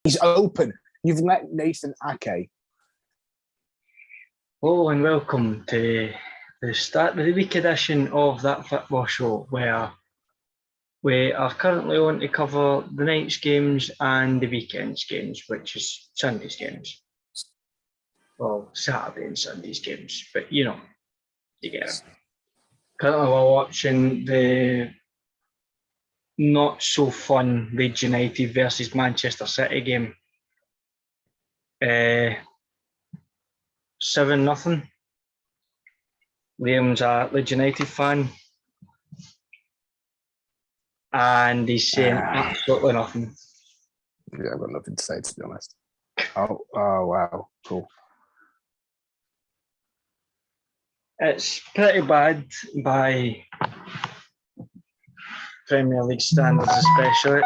He's open. You've let Nathan Ake. Hello and welcome to the start of the week edition of That Fitbaw Show, where we are currently on to cover the night's games and the weekend's games, which is Sunday's games. Well, Saturday and Sunday's games, but you know, you get it. Currently we're watching the not so fun Leeds United versus Manchester City game. 7-0. Liam's a Leeds United fan, and he's saying absolutely nothing. Yeah, I've got nothing to say, to be honest. Oh, wow, cool. It's pretty bad by Premier League standards, especially.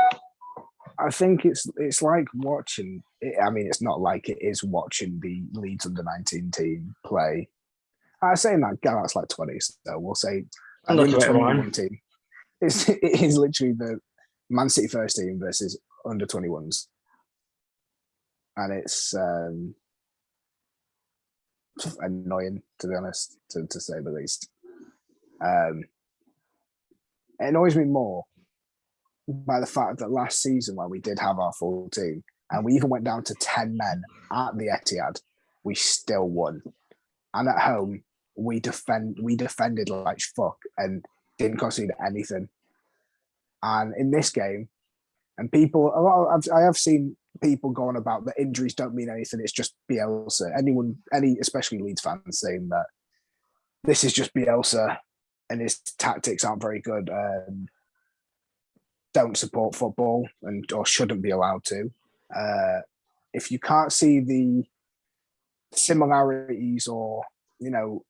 I think it's like watching. I mean, it's not like it is watching the Leeds under-19 team play. I'm saying that that's like 20, so we'll say the under-21 team. It is literally the Man City first team versus under-21s, and it's annoying, to be honest, to say the least. It annoys me more by the fact that last season, when we did have our full team and we even went down to 10 men at the Etihad, we still won. And at home, we defended like fuck and didn't concede anything. And in this game, and I have seen people going about the injuries don't mean anything. It's just Bielsa. Especially Leeds fans, saying that this is just Bielsa and his tactics aren't very good. Don't support football or shouldn't be allowed to. If you can't see the similarities or, you know,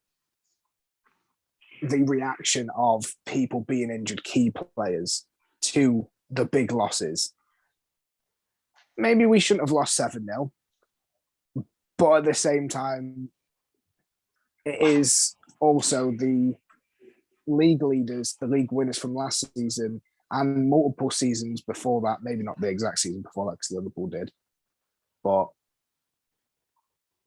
the reaction of people being injured, key players, to the big losses, maybe we shouldn't have lost 7-0. But at the same time, it is also the league leaders, the league winners from last season and multiple seasons before that, maybe not the exact season before that because Liverpool did, but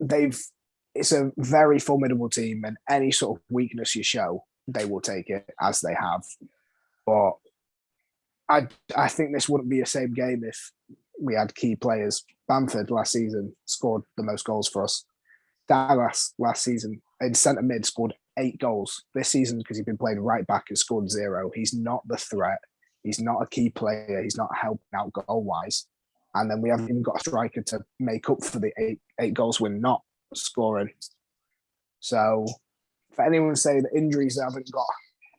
it's a very formidable team, and any sort of weakness you show, they will take it, as they have. But I think this wouldn't be the same game if we had key players. Bamford last season scored the most goals for us. Dallas last season in centre mid scored 8 goals. This season, because he's been playing right back and scored 0. He's not the threat. He's not a key player. He's not helping out goal-wise. And then we haven't even got a striker to make up for the eight goals we're not scoring. So for anyone to say that injuries haven't got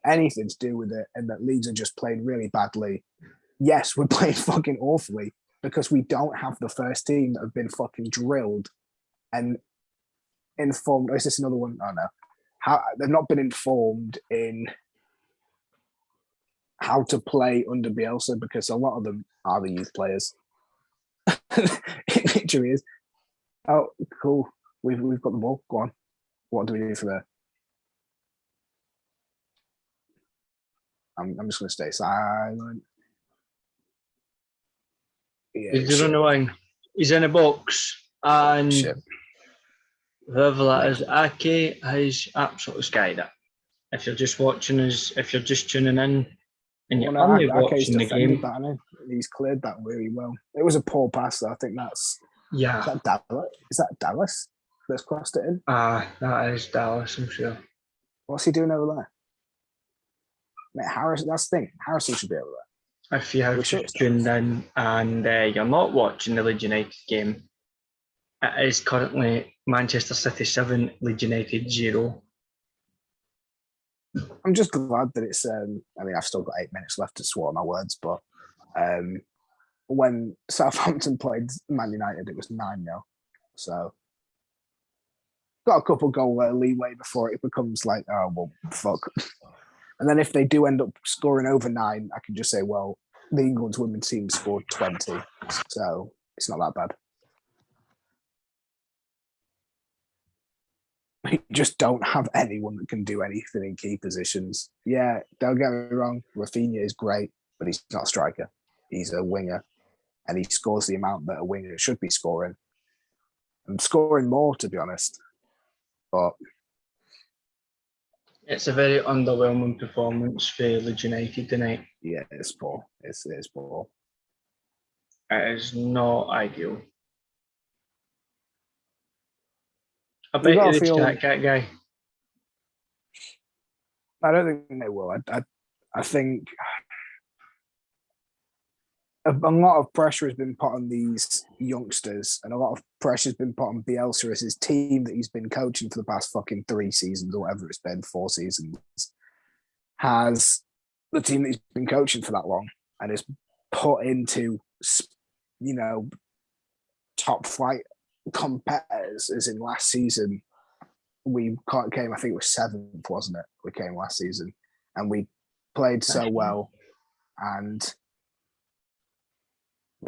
anything to do with it and that Leeds are just playing really badly, yes, we're playing fucking awfully because we don't have the first team that have been fucking drilled and informed. Is this another one? Oh, no. They've not been informed in how to play under Bielsa because a lot of them are the youth players. It literally is. Oh, cool. We've got the ball. Go on. What do we do for there? I'm just going to stay silent. Yeah, he's in a box, and whoever that is, Ake has absolutely skied it. If you're just watching us, if you're just tuning in, and you're only watching the game, he's cleared that really well. It was a poor pass, though. I think that's Is that Dallas that's crossed it in? That is Dallas, I'm sure. What's he doing over there? Mate, Harris. That's the thing. Harrison should be over there. If you have just tuned in and you're not watching the Leeds United game, it is currently Manchester City 7, Leeds United 0. I'm just glad that it's. I mean, I've still got 8 minutes left to swallow my words, but when Southampton played Man United, it was 9-0. So got a couple goal leeway before it becomes like, oh well, fuck. And then if they do end up scoring over 9, I can just say, well, the England's women's team scored 20, so it's not that bad. We just don't have anyone that can do anything in key positions. Yeah, don't get me wrong, Rafinha is great, but he's not a striker. He's a winger. and he scores the amount that a winger should be scoring. And scoring more, to be honest. But it's a very underwhelming performance for Leeds United tonight. yeah, it's poor. It's poor. It is not ideal. I bet you the chat cat guy. I don't think they will. I think a lot of pressure has been put on these youngsters, and a lot of pressure has been put on Bielsa as his team that he's been coaching for the past fucking 3 seasons or whatever it's been, 4 seasons, has the team that he's been coaching for that long and is put into, you know, top flight competitors. As in last season, we came, I think it was 7th, wasn't it? We came last season, and we played so well, and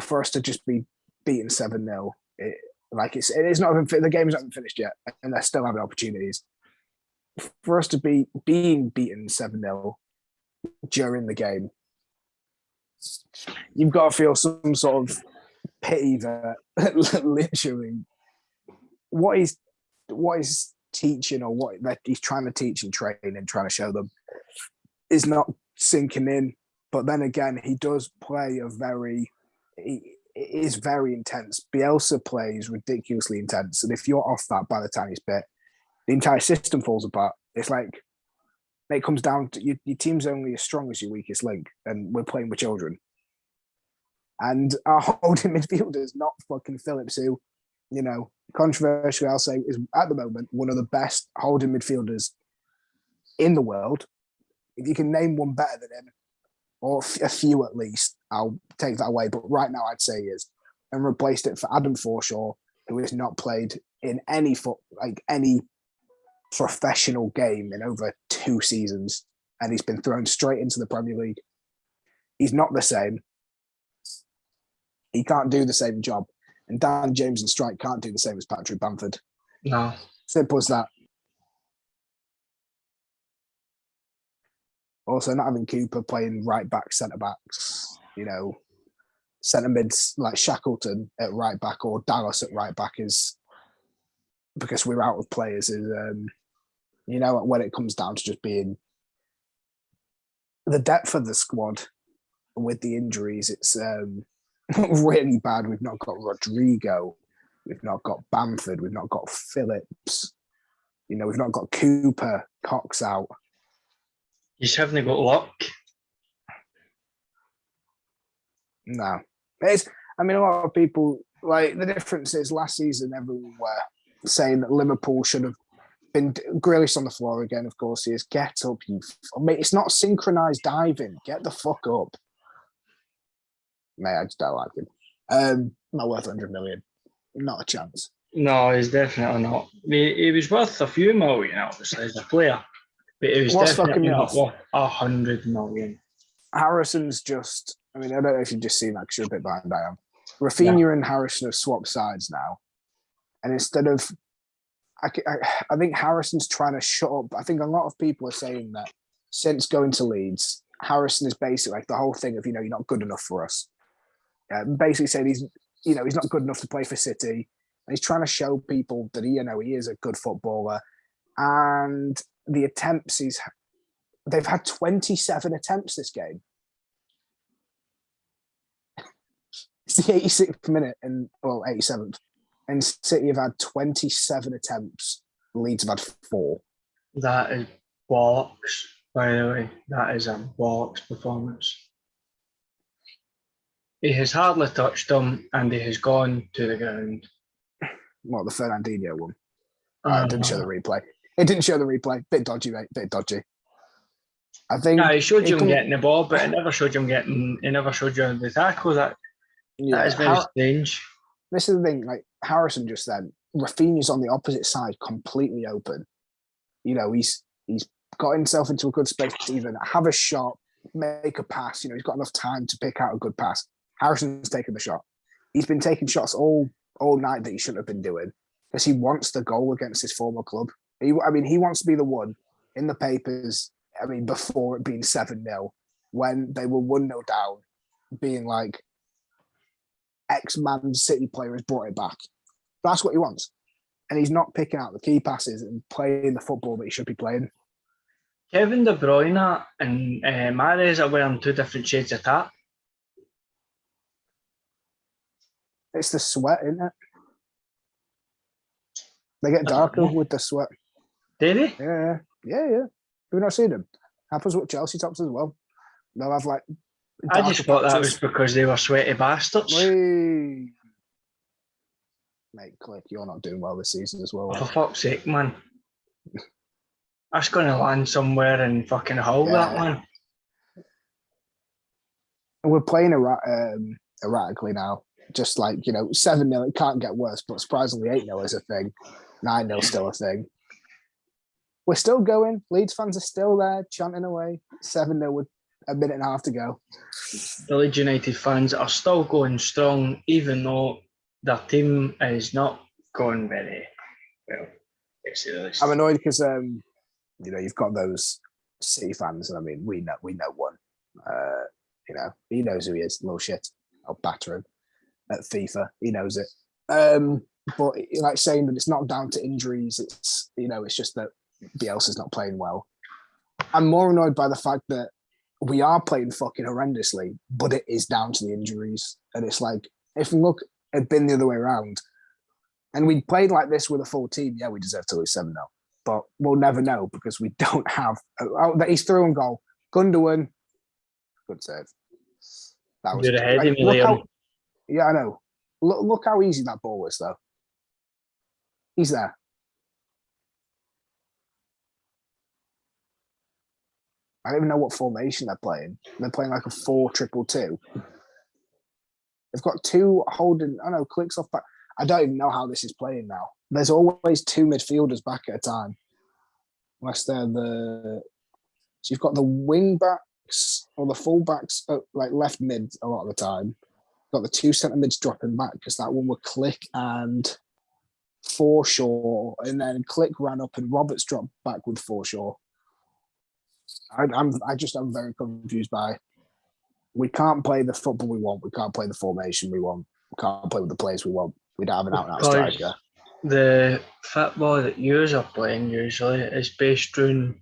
for us to just be beaten 7-0, it is not even, the game's not even finished yet, and they're still having opportunities. For us to be being beaten 7-0 during the game, you've got to feel some sort of pity that literally what he's teaching, or what that he's trying to teach and train and trying to show them, is not sinking in. But then again, he does play it is very intense. Bielsa plays ridiculously intense, and if you're off that by the tiniest bit, the entire system falls apart. It's like it comes down to your team's only as strong as your weakest link, and we're playing with children. And our holding midfielders, not fucking Phillips, who, you know, controversially, I'll say, is at the moment one of the best holding midfielders in the world. If you can name one better than him, or a few at least, I'll take that away. But right now, I'd say he is, and replaced it for Adam Forshaw, who has not played in any professional game in over 2 seasons, and he's been thrown straight into the Premier League. He's not the same. He can't do the same job, and Dan James and Strike can't do the same as Patrick Bamford. No, simple as that. Also, not having Cooper playing right back, centre backs, you know, centre mids like Shackleton at right back or Dallas at right back, is because we're out of players. Is you know, when it comes down to just being the depth of the squad with the injuries, it's really bad. We've not got Rodrigo, we've not got Bamford, we've not got Phillips. You know, we've not got Cooper, Cox out. You just haven't got luck. No. A lot of people, like, the difference is last season everyone were saying that Liverpool should have been Grealish on the floor again. Of course he is. Get up, you. Mate, it's not synchronized diving. Get the fuck up. Mate, I just don't like him. Not worth 100 million. Not a chance. No, he's definitely not. He was worth a few million, obviously, as a player. But it was definitely not worth 100 million. Harrison's just, I don't know if you've just seen that because you're a bit behind I am. Rafinha and Harrison have swapped sides now. And instead of, I think Harrison's trying to shut up. I think a lot of people are saying that since going to Leeds, Harrison is basically like the whole thing of, you're not good enough for us. Basically saying he's not good enough to play for City. And he's trying to show people that he is a good footballer. And the attempts they've had 27 attempts this game. It's the 86th minute 87th. And City have had 27 attempts. Leeds have had 4. That is bollocks, by the way. That is a bollocks performance. He has hardly touched them, and he has gone to the ground. What, the Fernandinho one? It didn't show the replay. It didn't show the replay. Bit dodgy, mate. Bit dodgy. I think it showed you him getting the ball, but it never showed you the tackle. That is very strange. This is the thing, like Harrison just then, Rafinha's on the opposite side, completely open. He's got himself into a good space to even have a shot, make a pass. He's got enough time to pick out a good pass. Harrison's taken the shot. He's been taking shots all night that he shouldn't have been doing because he wants the goal against his former club. He wants to be the one in the papers, before it being 7-0, when they were 1-0 down, being like, X-Man City player has brought it back. That's what he wants. And he's not picking out the key passes and playing the football that he should be playing. Kevin De Bruyne and Mahrez are wearing two different shades of that. It's the sweat, isn't it? They get darker with the sweat. Do they? Yeah. Have you not seen them? Happens with Chelsea tops as well. They'll have like. I just thought that was because they were sweaty bastards. Mate, Click, you're not doing well this season as well. Oh, for fuck's sake, man. That's going to land somewhere in fucking Hull, that one. We're playing erratically now. Just like, 7-0, it can't get worse, but surprisingly 8-0 is a thing. 9-0 still a thing. We're still going. Leeds fans are still there, chanting away. 7-0 with a minute and a half to go. The Leeds United fans are still going strong, even though their team is not going very well. I'm annoyed because you've got those City fans, and I mean we know one. He knows who he is. Little shit. I'll batter him at FIFA. He knows it. But like saying that it's not down to injuries. It's it's just that Bielsa's not playing well. I'm more annoyed by the fact that we are playing fucking horrendously, but it is down to the injuries. And it's like, if look, it'd been the other way around, and we played like this with a full team, we deserve to lose 7-0. But we'll never know because we don't have. He's through on goal. Gundogan, good save. That was ahead of me, Liam. Yeah, I know. Look how easy that ball was, though. He's there. I don't even know what formation they're playing. They're playing like a 4-2-2. They've got two holding. I know Clicks off back. I don't even know how this is playing now. There's always two midfielders back at a time. Unless they're so you've got the wing backs or the full backs, like left mid a lot of the time. Got the two centre mids dropping back because that one were Click and Forshaw, and then Click ran up and Roberts dropped back with Forshaw. I'm very confused by. We can't play the football we want. We can't play the formation we want. We can't play with the players we want. We don't have an out-and-out striker. The football that you are playing usually is based around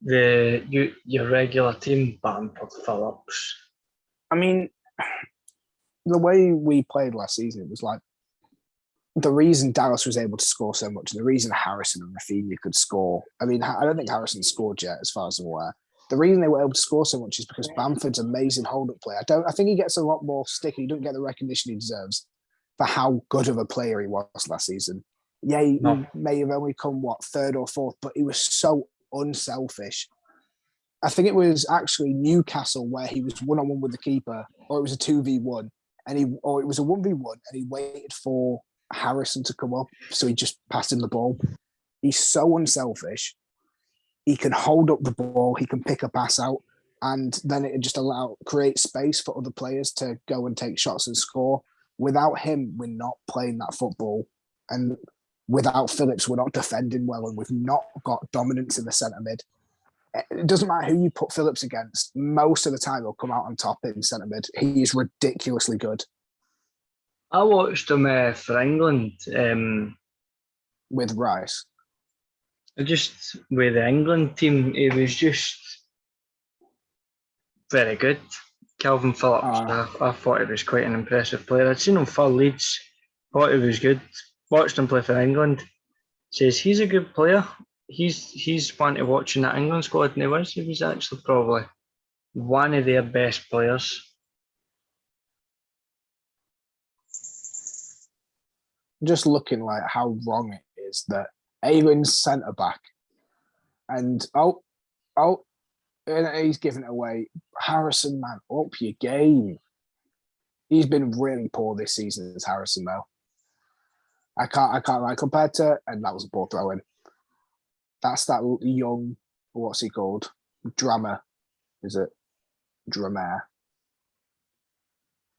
your regular team, Bamford, Phillips. I mean, the way we played last season, it was like the reason Dallas was able to score so much, and the reason Harrison and Rafinha could score. I mean, I don't think Harrison scored yet, as far as I'm aware. The reason they were able to score so much is because Bamford's amazing hold-up play. I think he gets a lot more stick. He doesn't get the recognition he deserves for how good of a player he was last season. Yeah, he may have only come, third or fourth, but he was so unselfish. I think it was actually Newcastle where he was one-on-one with the keeper, or it was a 2v1, or it was a 1v1, and he waited for Harrison to come up, so he just passed him the ball. He's so unselfish. He can hold up the ball, he can pick a pass out, and then it just create space for other players to go and take shots and score. Without him, we're not playing that football. And without Phillips, we're not defending well, and we've not got dominance in the centre mid. It doesn't matter who you put Phillips against. Most of the time, he'll come out on top in centre mid. He is ridiculously good. I watched him for England. With Rice. Just with the England team, he was just very good. Calvin Phillips, I thought he was quite an impressive player. I'd seen him for Leeds, thought he was good. Watched him play for England. Says he's a good player. He's fun to watch in that England squad, and he was actually probably one of their best players. Just looking like how wrong it is that Aylin's centre back, and and he's giving it away. Harrison, man, up your game. He's been really poor this season as Harrison, though. I can't lie compared to, and that was a poor throw in. That's that young, what's he called? Drama, is it? Drama.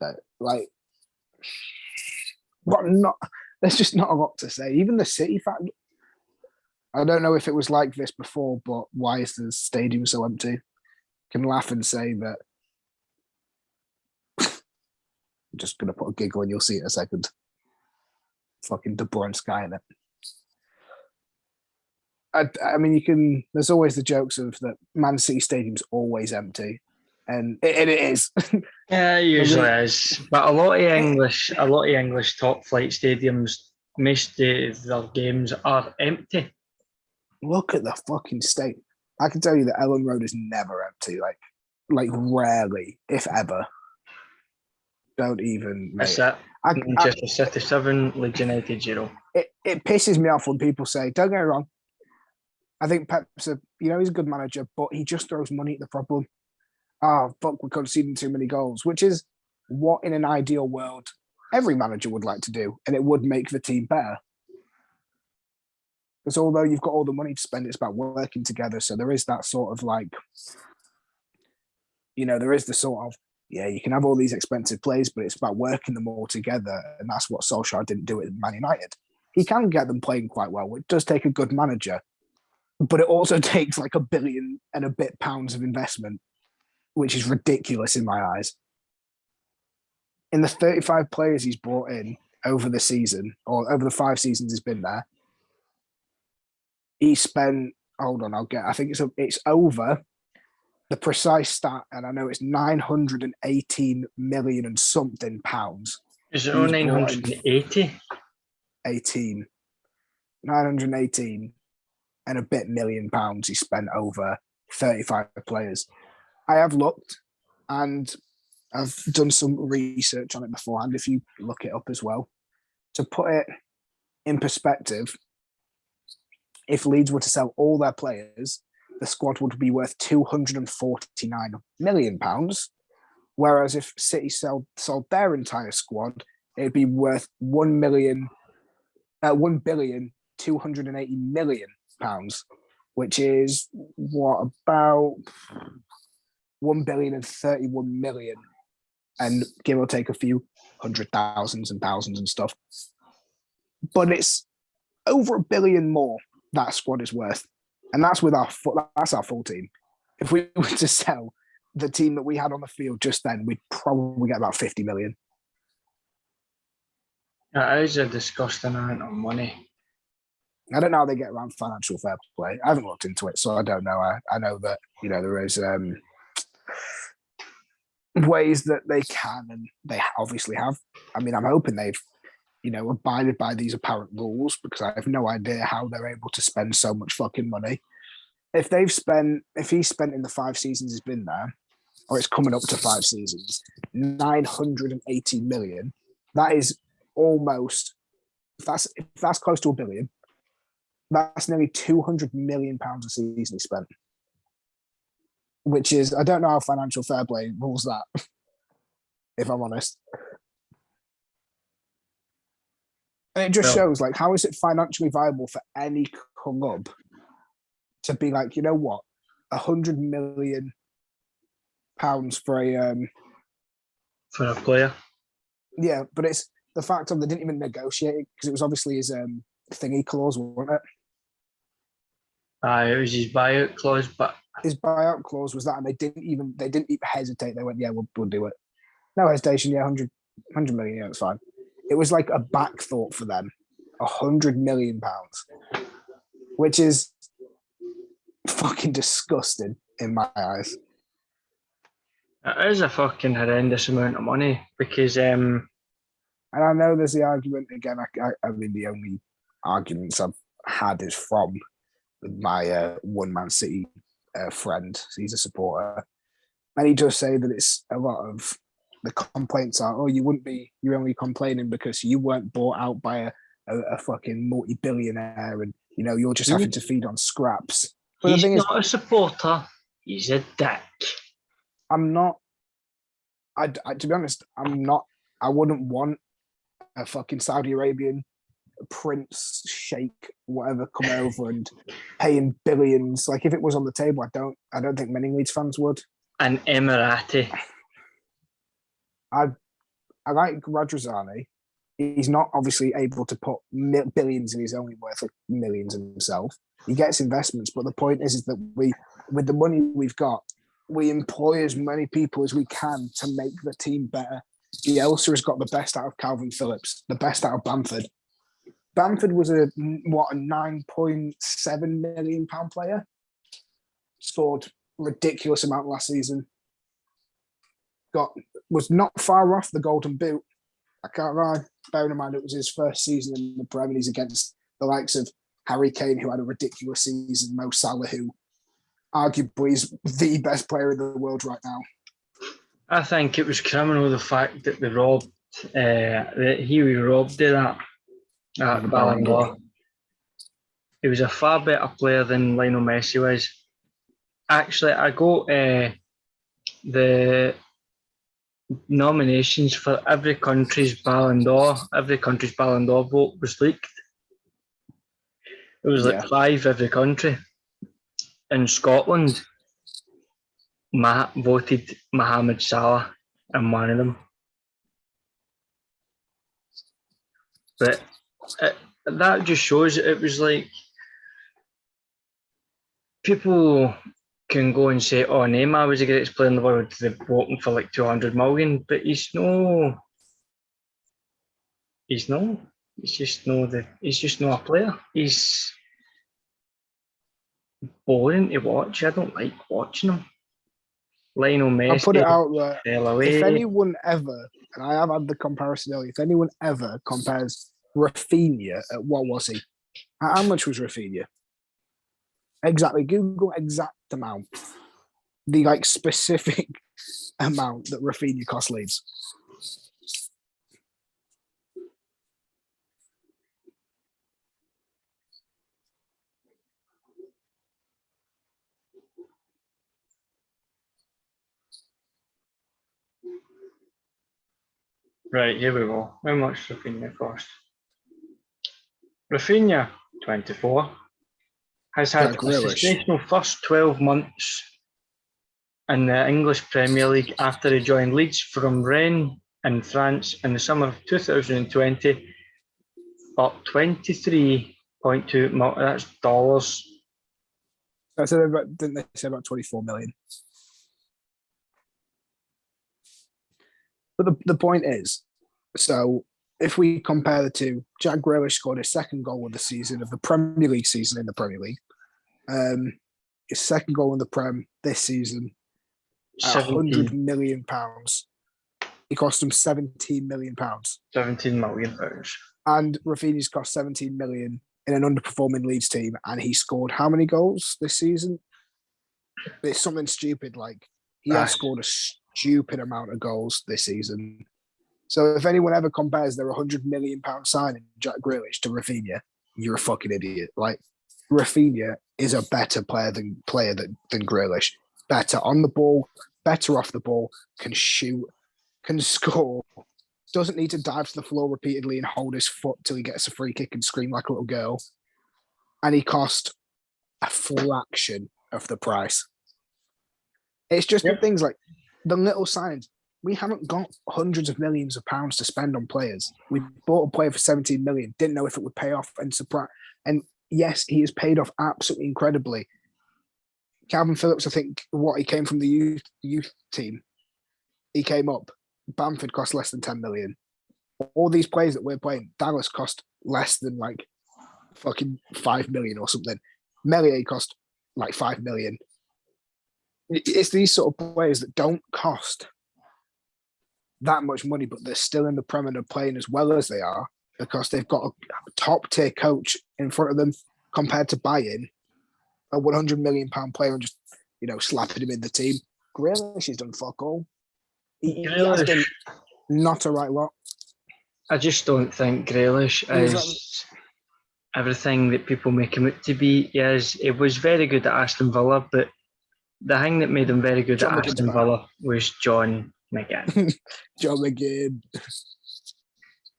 That but not. There's just not a lot to say. Even the City fan. I don't know if it was like this before, but why is the stadium so empty? Can laugh and say that just going to put a giggle and you'll see it in a second. Fucking De Bruyne Sky in it. I mean, there's always the jokes of that Man City Stadium's always empty. And it is. Yeah, it usually is. But a lot of English top flight stadiums, most of their games are empty. Look at the fucking state. I can tell you that Ellen Road is never empty. Like rarely, if ever. Don't even. That's it. Manchester City 7, Leeds United 0. It pisses me off when people say, don't get me wrong, I think Pep's he's a good manager, but he just throws money at the problem. Fuck, we're conceding too many goals, which is what in an ideal world every manager would like to do, and it would make the team better. Because although you've got all the money to spend, it's about working together. So there is that sort of there is the sort of, you can have all these expensive players, but it's about working them all together. And that's what Solskjaer didn't do at Man United. He can get them playing quite well. It does take a good manager, but it also takes like £1 billion and a bit pounds of investment, which is ridiculous in my eyes. In the 35 players he's brought in over the season, or over the 5 seasons he's been there, he spent, I think it's over the precise stat, and I know it's 918 million and something pounds. Is it 980? 918 and a bit million pounds he spent over 35 players. I have looked and I've done some research on it beforehand, if you look it up as well. To put it in perspective, if Leeds were to sell all their players, the squad would be worth £249 million. Whereas if City sold their entire squad, it'd be worth £1,280 million, which is what, about £1,031 million, and give or take a few hundred thousands and thousands and stuff. But it's over £1 billion more that squad is worth, and that's with our full team. If we were to sell the team that we had on the field just then, we'd probably get about 50 million. That is a disgusting amount of money. I don't know how they get around financial fair play. I haven't looked into it, so I don't know. I know that there is ways that they can, and they obviously have. I mean, I'm hoping they've abided by these apparent rules, because I have no idea how they're able to spend so much fucking money. If he's spent in the 5 seasons he's been there, or it's coming up to 5 seasons, 980 million. That is almost, if that's close to £1 billion, that's nearly £200 million a season he spent. Which is, I don't know how financial fair play rules that, if I'm honest. And it just shows, how is it financially viable for any club to be like, you know what, £100 million for a player. Yeah, but it's the fact of they didn't even negotiate it, because it was obviously his thingy clause, wasn't it? It was his buyout clause, but his buyout clause was that, and they didn't even hesitate. They went, yeah, we'll do it. No hesitation. Yeah, 100 million. Yeah, it's fine. It was like a back thought for them. £100 million, which is fucking disgusting in my eyes. It is a fucking horrendous amount of money, because and I know there's the argument again. I mean, the only arguments I've had is from my one Man City friend. He's a supporter, and he does say that it's a lot of the complaints are, you're only complaining because you weren't bought out by a fucking multi-billionaire, and you're just having to feed on scraps. But he's not a supporter. He's a dick. I'm not. To be honest, I'm not. I wouldn't want a fucking Saudi Arabian prince, sheikh, whatever, come over and paying billions. Like, if it was on the table, I don't think many Leeds fans would. An Emirati. I like Radrizzani. He's not obviously able to put billions in. He's only worth like millions himself. He gets investments, but the point is that with the money we've got, we employ as many people as we can to make the team better. Bielsa has got the best out of Calvin Phillips, the best out of Bamford. Bamford was a £9.7 million player. Scored ridiculous amount last season. Was not far off the Golden Boot. I can't lie. Bearing in mind it was his first season in the Premier League against the likes of Harry Kane, who had a ridiculous season, Mo Salah, who arguably is the best player in the world right now. I think it was criminal the fact that they robbed that he was robbed of that Ballon d'Or. He was a far better player than Lionel Messi was. Actually, I got the nominations for every country's Ballon d'Or. Every country's Ballon d'Or vote was leaked. It was like 5 every country. In Scotland, voted Mohamed Salah in one of them. But that just shows it was like people can go and say, oh, Neymar was the greatest player in the world, they're voting for like 200 million, but he's just not a player. He's boring to watch. I don't like watching him. Lionel Messi. I'll put it out there. Fell away. If anyone ever, and I have had the comparison earlier, if anyone ever compares Rafinha at what was he? How much was Rafinha? Exactly. Google exact amount. The like specific amount that Rafinha cost Leeds. Right, here we go. How much Rafinha cost? Rafinha, 24, has had a sensational first 12 months in the English Premier League after he joined Leeds from Rennes in France in the summer of 2020, up 23.2 million, that's dollars. Didn't they say about 24 million? But the point is, so if we compare the two, Jack Grealish scored his second goal of the season, of the Premier League season in the Premier League. His second goal in the Prem this season, £100 million. He cost him £17 million. £17 million. And Rafinha's cost 17 million in an underperforming Leeds team, and he scored how many goals this season? It's something stupid. Like he has scored a stupid amount of goals this season. So if anyone ever compares their £100 million signing Jack Grealish to Rafinha, you're a fucking idiot. Like Rafinha is a better player than Grealish. Better on the ball, better off the ball, can shoot, can score, doesn't need to dive to the floor repeatedly and hold his foot till he gets a free kick and scream like a little girl. And he cost a fraction of the price. It's just the things like the little signs. We haven't got hundreds of millions of pounds to spend on players. We bought a player for 17 million, didn't know if it would pay off, and surprise. And yes, he has paid off absolutely incredibly. Calvin Phillips, I think, he came from the youth team. He came up. Bamford cost less than 10 million. All these players that we're playing, Dallas cost less than like fucking 5 million or something. Melier cost like 5 million. It's these sort of players that don't cost that much money, but they're still in the Premier League playing as well as they are because they've got a top tier coach in front of them compared to buying a £100 million player and just, slapping him in the team. Grealish has done fuck all. He has done not a right lot. I just don't think Grealish is everything that people make him out to be. It was very good at Aston Villa, but the thing that made him very good at Aston Villa was John McGinn. John McGinn.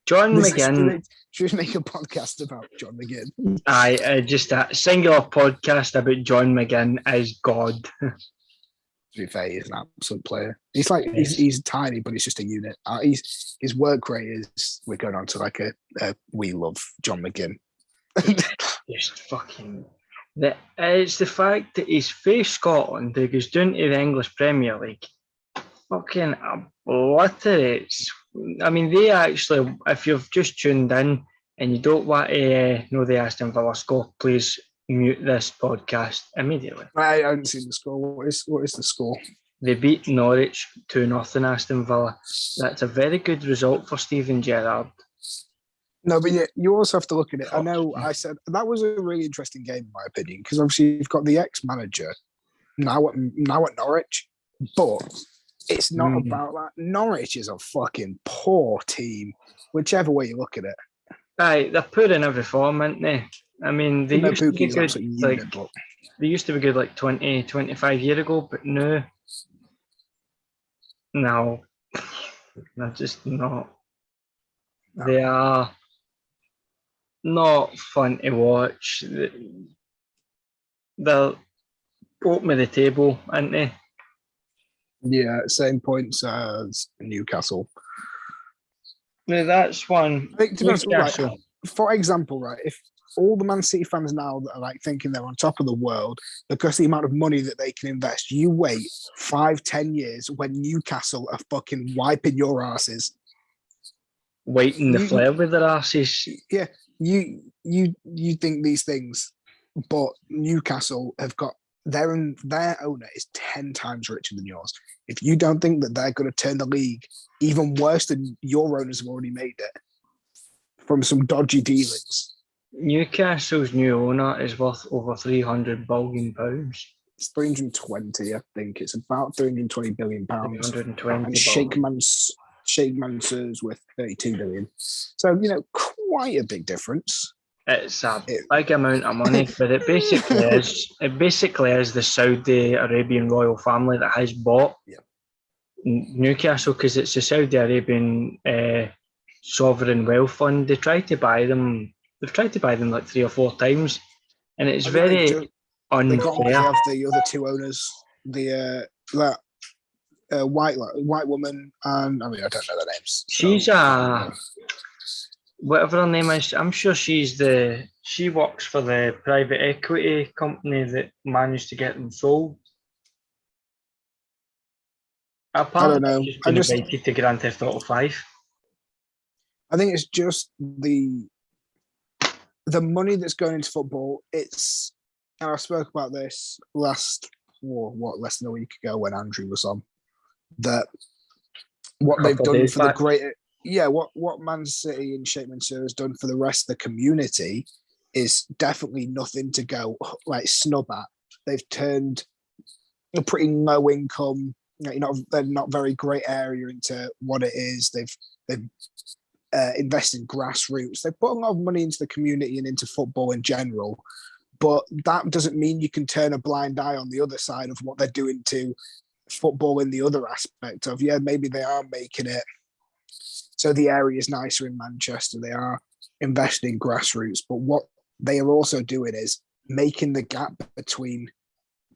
John McGinn. Should we make a podcast about John McGinn? Just a singular podcast about John McGinn is God. To be fair, he's an absolute player. He's like he's tiny, but he's just a unit. His work rate is we're going on to like a we love John McGinn. Just fucking. It's the fact that he's faced Scotland, he goes down to the English Premier League, fucking obliterates I mean, they actually, if you've just tuned in and you don't want to know the Aston Villa score, please mute this podcast immediately. I haven't seen the score. What is the score? They beat Norwich 2-0 Aston Villa. That's a very good result for Steven Gerrard. No, but yeah, you also have to look at it. I know I said that was a really interesting game, in my opinion, because obviously you've got the ex-manager now at Norwich, but it's not about that. Norwich is a fucking poor team, whichever way you look at it. Aye, they're poor in every form, aren't they? I mean, they used to be good. They used to be good like 20, 25 years ago, but no, they're just not. No. They are not fun to watch. They're bottom of the table, aren't they? Yeah, same points as Newcastle. No, that's one. I think, to be honest, like, for example, right, if all the Man City fans now that are like thinking they're on top of the world because the amount of money that they can invest, you wait 5-10 years when Newcastle are fucking wiping your asses. Waiting the flare with their asses. Yeah, you think these things, but Newcastle have got their owner is 10 times richer than yours. If you don't think that they're going to turn the league even worse than your owners have already made it from some dodgy dealings. Newcastle's new owner is worth over £300 billion. It's 320, I think. It's about £320 billion. 320 and Sheikh Mansour's worth 32 billion. So, quite a big difference. It's a big amount of money, but it basically is the Saudi Arabian royal family that has bought Newcastle, because it's the Saudi Arabian sovereign wealth fund. They tried to buy them. They've tried to buy them like 3 or 4 times, and it's very unfair. They got rid of the other 2 owners, the white woman, and I don't know their names. She's whatever her name is. I'm sure she works for the private equity company that managed to get them sold. Apparently, I don't know. She's been invited to Grand Theft Auto 5. I think it's just the money that's going into football. And I spoke about this less than a week ago when Andrew was on, that what they've done for the greater, what Man City and Sheikh Mansour has done for the rest of the community is definitely nothing to go like snub at. They've turned a pretty low income, they're not very great area into what it is. They've invested in grassroots. They put a lot of money into the community and into football in general, but that doesn't mean you can turn a blind eye on the other side of what they're doing to football in the other aspect of, maybe they are making it so the area is nicer in Manchester. They are investing in grassroots, but what they are also doing is making the gap between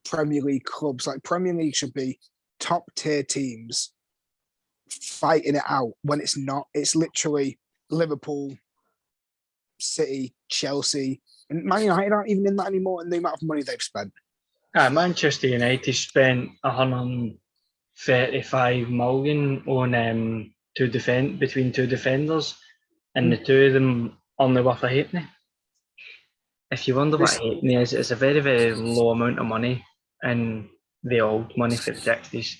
Premier League clubs. Like, Premier League should be top tier teams fighting it out when it's not. It's literally Liverpool, City, Chelsea, and Man United aren't even in that anymore, and the amount of money they've spent. Manchester United spent 135 million on between 2 defenders, and the 2 of them only worth a halfpenny. If you wonder what a halfpenny is, it's a very, very low amount of money in the old money for the 60s.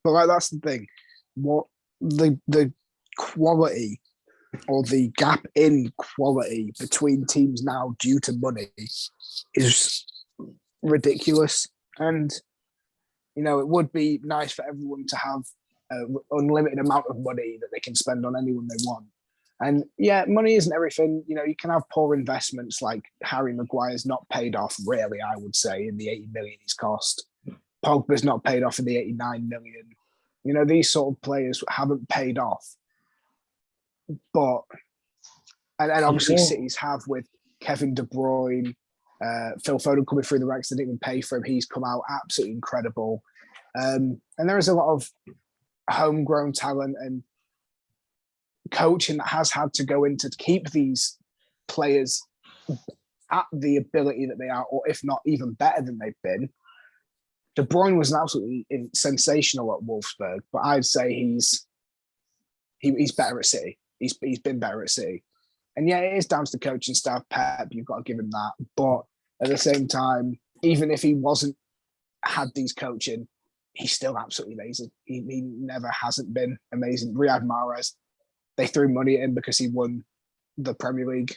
But that's the thing. What the quality or the gap in quality between teams now due to money is ridiculous. And, it would be nice for everyone to have an unlimited amount of money that they can spend on anyone they want. And money isn't everything. You can have poor investments like Harry Maguire's not paid off, really, I would say, in the 80 million he's cost. Pogba's not paid off in the 89 million. These sort of players haven't paid off. But, and obviously Cities have with Kevin De Bruyne, Phil Foden coming through the ranks. They didn't even pay for him. He's come out absolutely incredible. And there is a lot of homegrown talent and coaching that has had to go into to keep these players at the ability that they are, or if not even better than they've been. De Bruyne was an absolutely sensational at Wolfsburg, but I'd say he's better at City. He's been better at City. And yeah, it is down to the coaching staff, Pep. You've got to give him that. But at the same time, even if he wasn't had these coaching, he's still absolutely amazing. He never hasn't been amazing. Riyad Mahrez, they threw money at him because he won the Premier League.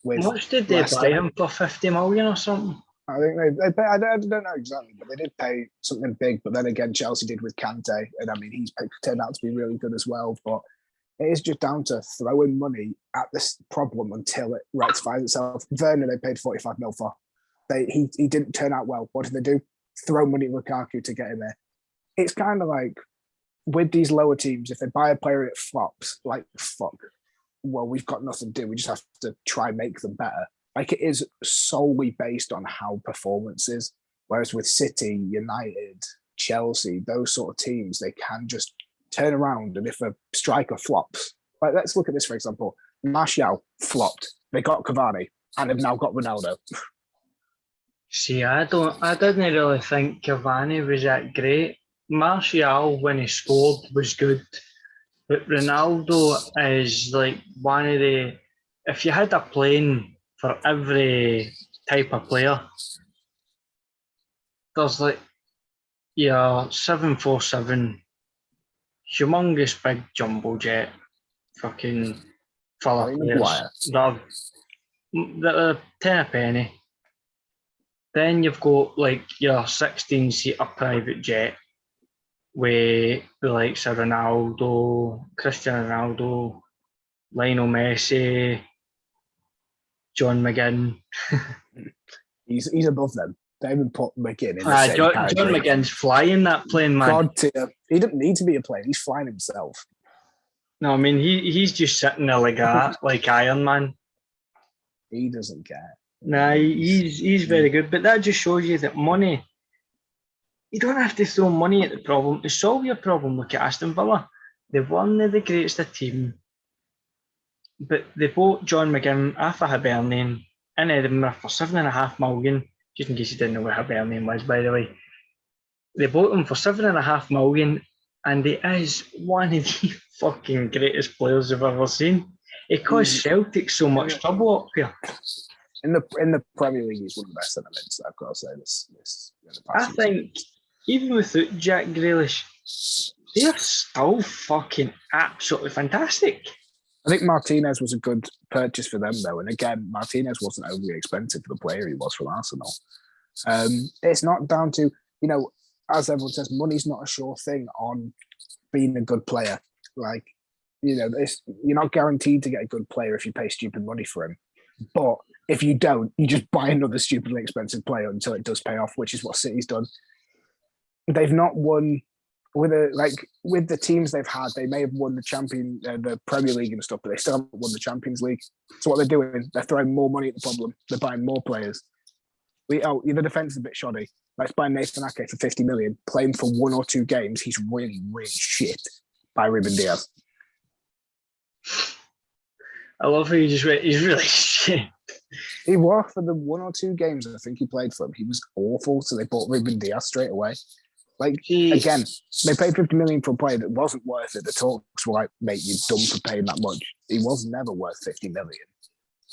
How much did they buy him for? 50 million or something? I think they pay, I don't know exactly, but they did pay something big. But then again, Chelsea did with Kante, and I mean, he's turned out to be really good as well. But it is just down to throwing money at this problem until it rectifies itself. Werner, they paid 45 mil for. He didn't turn out well. What did they do? Throw money at Lukaku to get him there. It's kind of like with these lower teams, if they buy a player and it flops, like, fuck, well, we've got nothing to do. We just have to try and make them better. Like, it is solely based on how performance is. Whereas with City, United, Chelsea, those sort of teams, they can just turn around. And if a striker flops, like, let's look at this, for example. Martial flopped. They got Cavani and have now got Ronaldo. See, I didn't really think Cavani was that great. Martial, when he scored, was good. But Ronaldo is like one of the... If you had a plane for every type of player, there's like your 747, humongous big jumbo jet, fucking full of players. They're 10 a penny. Then you've got like your 16-seater private jet with the likes of Ronaldo, Cristiano Ronaldo, Lionel Messi, John McGinn. He's above them. They even put McGinn in the same John category. McGinn's flying that plane, man. God tier. He didn't need to be a plane. He's flying himself. No, I mean he's just sitting there like that, like Iron Man. He doesn't care. Nah, he's very good, but that just shows you that money. You don't have to throw money at the problem to solve your problem. Look at Aston Villa. They've won the greatest team, but they bought John McGinn off of Hibernian in Edinburgh for $7.5 million. Just in case you didn't know what Hibernian was, by the way. They bought him for $7.5 million, and he is one of the fucking greatest players I've ever seen. It caused Celtic so much trouble up here. In the Premier League, he's one of the best centre-mids, I've got to say. This I think, even without Jack Grealish, they're still fucking absolutely fantastic. I think Martinez was a good purchase for them, though. And again, Martinez wasn't overly expensive for the player he was from Arsenal. It's not down to, as everyone says, money's not a sure thing on being a good player. Like, you're not guaranteed to get a good player if you pay stupid money for him. But if you don't, you just buy another stupidly expensive player until it does pay off, which is what City's done. They've not won with the teams they've had. They may have won the Premier League and stuff, but they still haven't won the Champions League. So what they're doing, they're throwing more money at the problem. They're buying more players. The defense is a bit shoddy. Let's buy Nathan Ake for 50 million. Play him for 1 or 2 games. He's really, really shit. Buy Ruben Diaz. I love how you just read. He's really shit. He was for the 1 or 2 games I think he played for him. He was awful, so they bought Ruben Diaz straight away. Again, they paid 50 million for a player that wasn't worth it. The talks were like, mate, you're dumb for paying that much. He was never worth 50 million.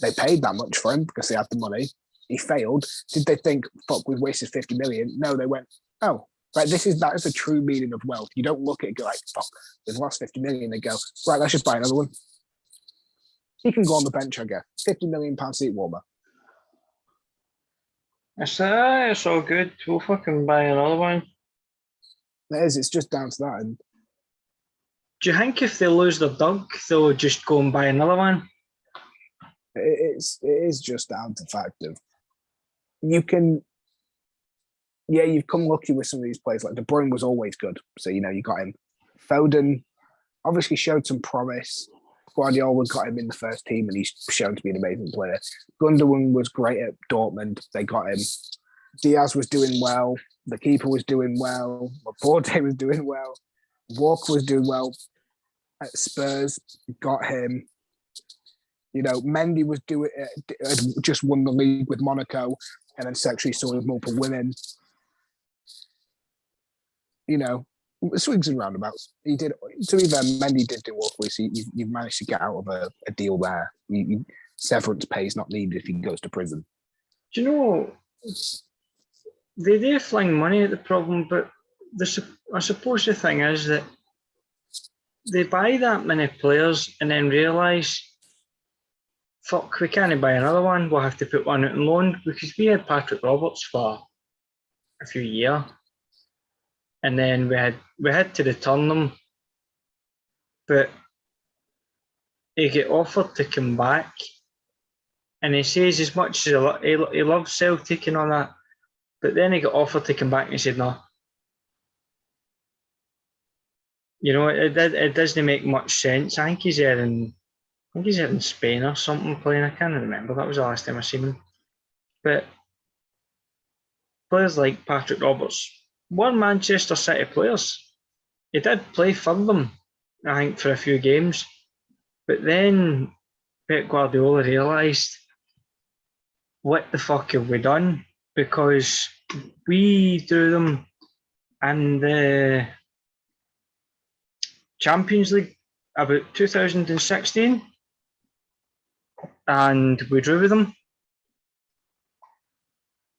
They paid that much for him because they had the money. He failed. Did they think, fuck, we've wasted 50 million? No, they went, oh, that is a true meaning of wealth. You don't look at it and go like, fuck, we've lost 50 million. They go, right, let's just buy another one. He can go on the bench, I guess. £50 million seat warmer. It's all good. We'll fucking buy another one. It is. It's just down to that. And do you think if they lose their dog, they'll just go and buy another one? It is just down to the fact of you've come lucky with some of these players. Like De Bruyne was always good, so you got him. Foden obviously showed some promise. Guardiola got him in the first team, and he's shown to be an amazing player. Gundogan was great at Dortmund. They got him. Diaz was doing well. The keeper was doing well. Laporte was doing well. Walker was doing well at Spurs. Got him. Mendy was just won the league with Monaco, and then sexually saw with multiple women. swings and roundabouts. He did. To be fair, Mendy did do awfully. So you've managed to get out of a deal there. Severance pay is not needed if he goes to prison. Do you know, they do fling money at the problem, but I suppose the thing is that they buy that many players and then realise, fuck, we can't buy another one. We'll have to put one out on loan, because we had Patrick Roberts for a few years, and then we had to return them, but he get offered to come back, and he says as much as he loves Celtic and all that, but then he got offered to come back and he said no. It doesn't make much sense. I think he's there in Spain or something playing. I can't remember. That was the last time I seen him. But players like Patrick Roberts were Manchester City players. He did play for them, I think, for a few games. But then Pep Guardiola realised, what the fuck have we done? Because we drew them in the Champions League about 2016, and we drew with them.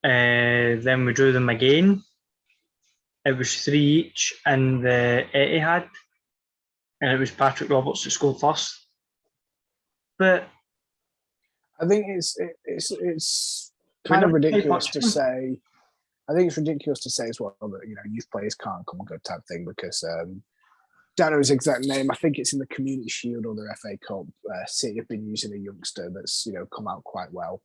Then we drew them again. It was 3 each in the Etihad, and it was Patrick Roberts that scored first. But I think it's kind of ridiculous to say. I think it's ridiculous to say as well that youth players can't come good type thing, because don't know his exact name. I think it's in the Community Shield or the FA Cup. City have been using a youngster that's come out quite well.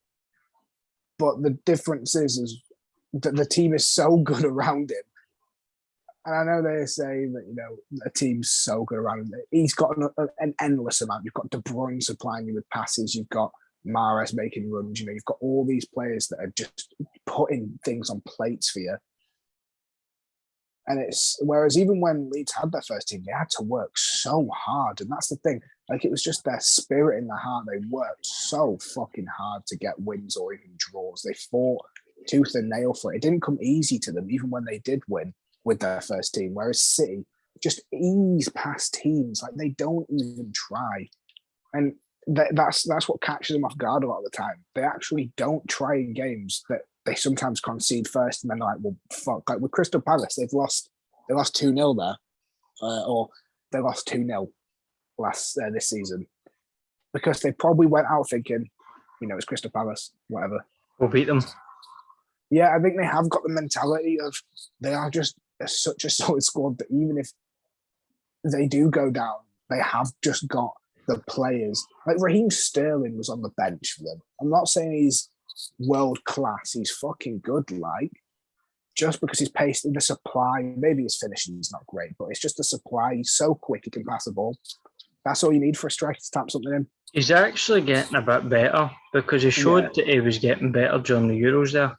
But the difference is that the team is so good around him. And I know they're saying that, the team's so good around him. He's got an endless amount. You've got De Bruyne supplying you with passes. You've got Mahrez making runs. You've got all these players that are just putting things on plates for you. And whereas even when Leeds had their first team, they had to work so hard. And that's the thing. It was just their spirit in their heart. They worked so fucking hard to get wins or even draws. They fought tooth and nail for it. It didn't come easy to them, even when they did win with their first team. Whereas City just ease past teams. They don't even try. And that's what catches them off guard a lot of the time. They actually don't try in games that they sometimes concede first, and then they're like, well, fuck. With Crystal Palace, they lost 2-0 there, or they lost 2-0 this season, because they probably went out thinking, it's Crystal Palace, whatever. We'll beat them. Yeah, I think they have got the mentality of they are just such a solid squad that even if they do go down, they have just got the players. Raheem Sterling was on the bench for them. I'm not saying he's world class. He's fucking good, just because his pace, the supply, maybe his finishing is not great, but it's just the supply. He's so quick, he can pass the ball. That's all you need for a striker to tap something in. He's actually getting a bit better, because he showed that he was getting better during the Euros there,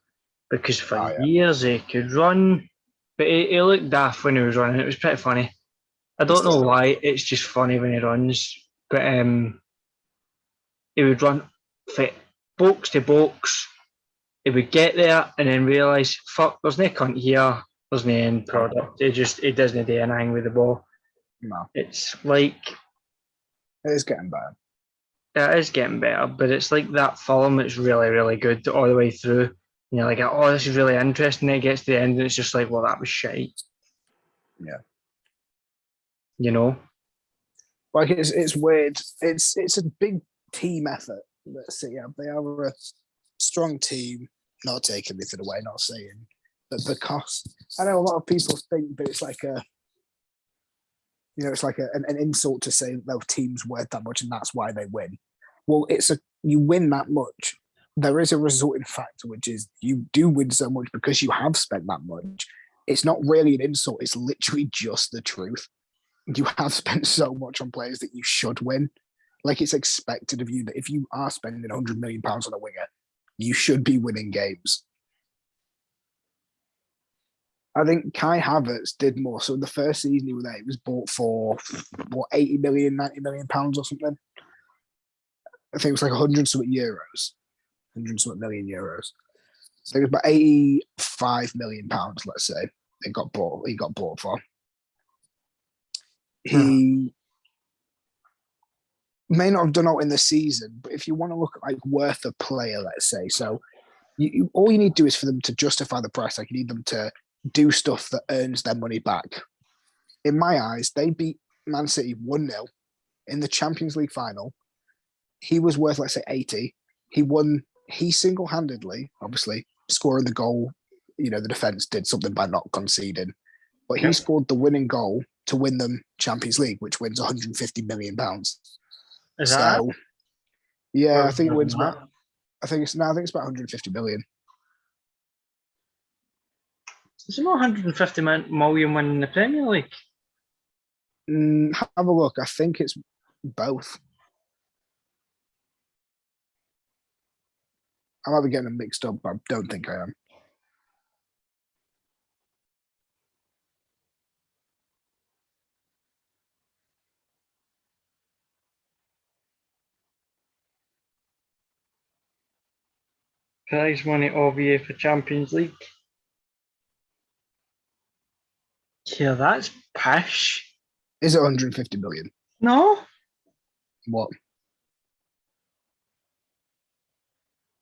because for years he could run, but he looked daft when he was running. It was pretty funny. I don't know why, it's just funny when he runs, but he would run box to box. He would get there and then realise, fuck, there's no cunt here, there's no end product. He doesn't do anything with the ball. No. It's like... It is getting better. It is getting better, but it's like that film that's really, really good all the way through. And you're like, oh, this is really interesting. Then it gets to the end and it's just like, well, that was shite. Yeah. It's weird. It's a big team effort. Let's see. Yeah, they are a strong team. Not taking anything away. Not saying that the cost. I know a lot of people think that it's like an insult to say their team's worth that much and that's why they win. Well, you win that much. There is a resulting factor, which is you do win so much because you have spent that much. It's not really an insult. It's literally just the truth. You have spent so much on players that you should win. It's expected of you that if you are spending £100 million on a winger, you should be winning games. I think Kai Havertz did more. So the first season he was there, he was bought for 80 million, 90 million pounds or something. I think it was 100 something euros, 100 something million euros. So it was about 85 million pounds, let's say. He got bought for. He may not have done out in the season, but if you want to look at like worth a player, let's say, so all you need to do is for them to justify the price. Like you need them to do stuff that earns their money back. In my eyes, they beat Man City 1-0 in the Champions League final. He was worth, let's say, 80. He single-handedly, obviously, scoring the goal. You know, the defense did something by not conceding, but he scored the winning goal to win them Champions League, which wins 150 million pounds. Is that? Yeah, I think it wins about. I think it's about 150 million. Is it not 150 million winning the Premier League? Have a look. I think it's both. I might be getting them mixed up, but I don't think I am. Prize money of UEFA Champions League. Yeah, that's pish. Is it 150 million? No. What?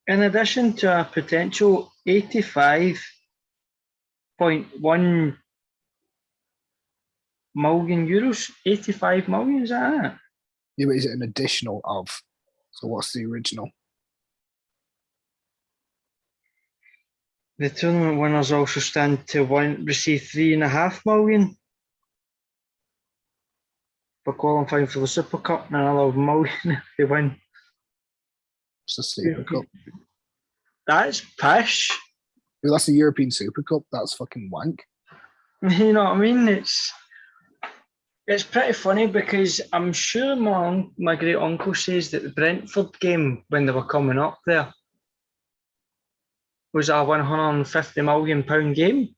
In addition to a potential 85.1 million euros, 85 million, is that it? Yeah, but is it an additional of? So what's the original? The tournament winners also stand to receive 3.5 million for qualifying for the Super Cup and another million if they win. It's the Super Cup. That's pish. If that's the European Super Cup. That's fucking wank. You know what I mean? It's pretty funny because I'm sure my great uncle says that the Brentford game when they were coming up there was a £150 million game.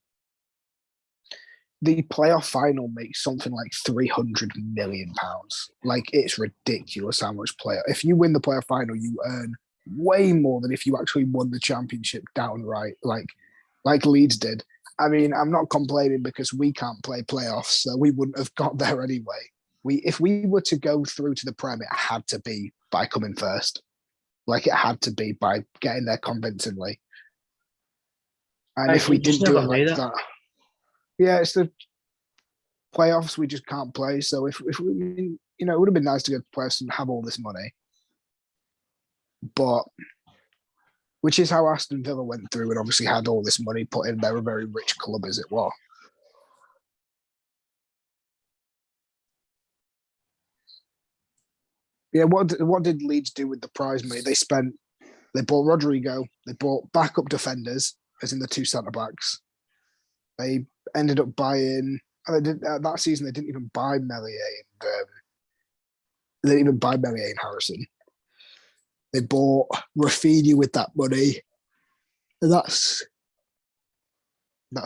The playoff final makes something like £300 million. Like it's ridiculous how much playoff. If you win the playoff final, you earn way more than if you actually won the championship downright, like Leeds did. I mean, I'm not complaining because we can't play playoffs, so we wouldn't have got there anyway. If we were to go through to the Prem, it had to be by coming first. Like it had to be by getting there convincingly. And if we didn't do it like that, yeah, it's the playoffs we just can't play. So if we, you know, it would have been nice to go to playoffs and have all this money, but which is how Aston Villa went through and obviously had all this money put in. They're a very rich club as it was. Yeah, what did Leeds do with the prize money? They bought Rodrigo, they bought backup defenders, as in the two centre backs. They ended up buying. That season they didn't even buy Meslier and Harrison. They bought Rafinha with that money. And that's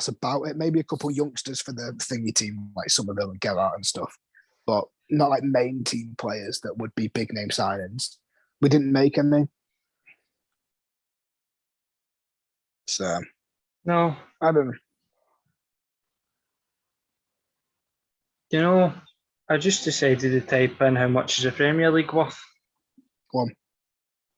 about it. Maybe a couple of youngsters for the thingy team, like Somerville and Gerrard and stuff, but not like main team players that would be big name signings. We didn't make any. So no, I don't know. You know, I just decided to type in how much is the Premier League worth. Go on.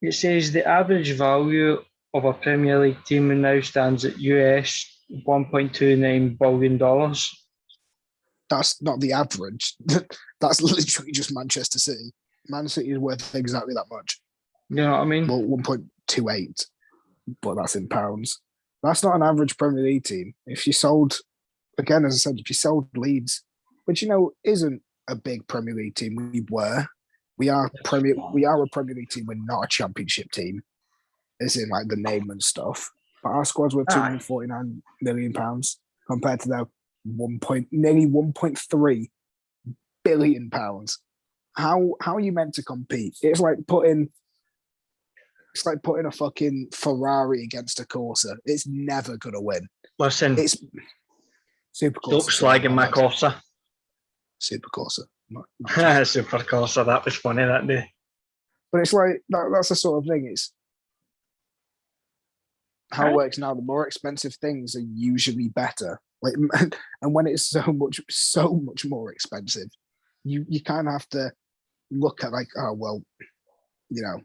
It says the average value of a Premier League team now stands at US $1.29 billion. That's not the average. That's literally just Manchester City. Man City is worth exactly that much. You know what I mean? Well, 1.28, but that's in pounds. That's not an average Premier League team. If you sold, again, as I said, if you sold Leeds, which, you know, isn't a big Premier League team, we are a Premier League team. We're not a Championship team, as in like the name and stuff. But our squad's worth £249 million compared to their nearly £1.3 billion. How are you meant to compete? It's like putting a fucking Ferrari against a Corsa. It's never gonna win. Listen, it's Super Corsa. Stop slagging my Corsa. Super Corsa. Super Corsa. That was funny that day. But it's like that's the sort of thing. It's how it works now. The more expensive things are usually better Like, and when it's so much more expensive, you kind of have to look at like, oh well, you know.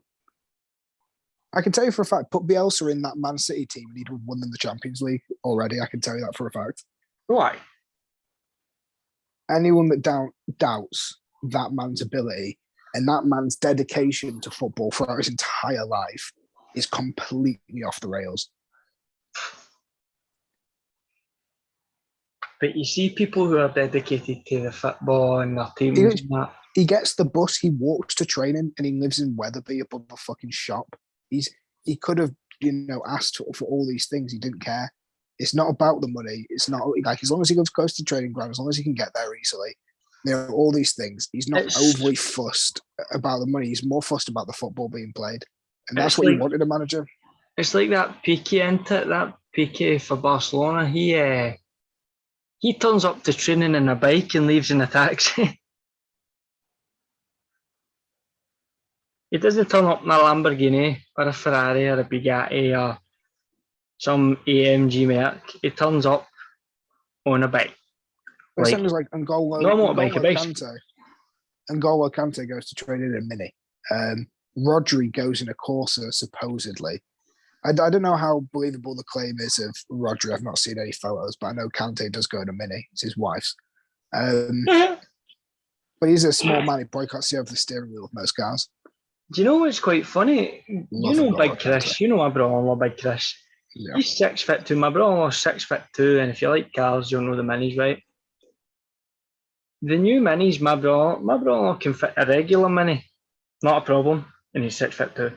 I can tell you for a fact, put Bielsa in that Man City team and he'd have won them the Champions League already. I can tell you that for a fact. Why? Anyone that doubts that man's ability and that man's dedication to football throughout his entire life is completely off the rails. But you see people who are dedicated to the football and their teams and that. He gets the bus, he walks to training, and he lives in Wetherby above a fucking shop. He could have, asked for all these things. He didn't care. It's not about the money. It's not like, as long as he goes close to training ground, as long as he can get there easily, all these things. He's not overly fussed about the money. He's more fussed about the football being played, and that's what he wanted a manager. It's like that Piqué, isn't it? That Piqué for Barcelona. He turns up to training in a bike and leaves in a taxi. He doesn't turn up in a Lamborghini or a Ferrari or a Bugatti or some AMG Merc. He turns up on a bike. It sounds like N'Golo Kante. N'Golo Kante goes to train in a Mini. Rodri goes in a Corsa, supposedly. I don't know how believable the claim is of Rodri. I've not seen any photos, but I know Kante does go in a Mini. It's his wife's. But he's a small man. He probably can't see over the steering wheel of most cars. Do you know what's quite funny? Big Chris. You know my brother-in-law, Big Chris. Yeah. He's 6'2". My brother-in-law's 6'2", and if you like cars, you'll know the Minis, right? The new Minis, my brother-in-law can fit a regular Mini, not a problem, and he's 6'2".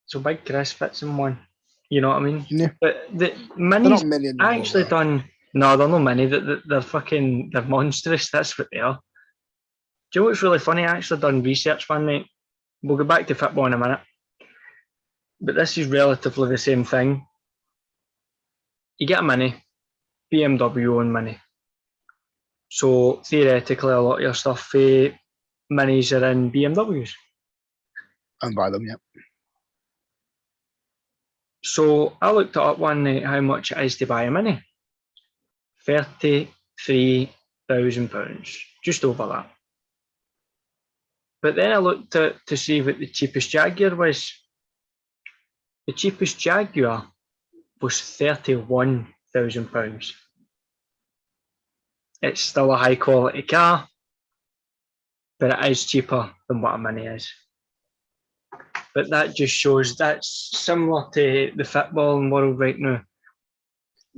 So Big Chris fits in one. You know what I mean? Yeah. But the Minis actually done. No, they're not Mini. They're monstrous. That's what they are. Do you know what's really funny? I actually done research one night. We'll go back to football in a minute. But this is relatively the same thing. You get a Mini, BMW own Mini. So theoretically, a lot of your stuff, Minis are in BMWs. And buy them, yeah. So I looked it up one night how much it is to buy a Mini. £33,000, just over that. But then I looked to see what the cheapest Jaguar was. The cheapest Jaguar was £31,000. It's still a high quality car, but it is cheaper than what a Mini is. But that just shows that's similar to the footballing world right now.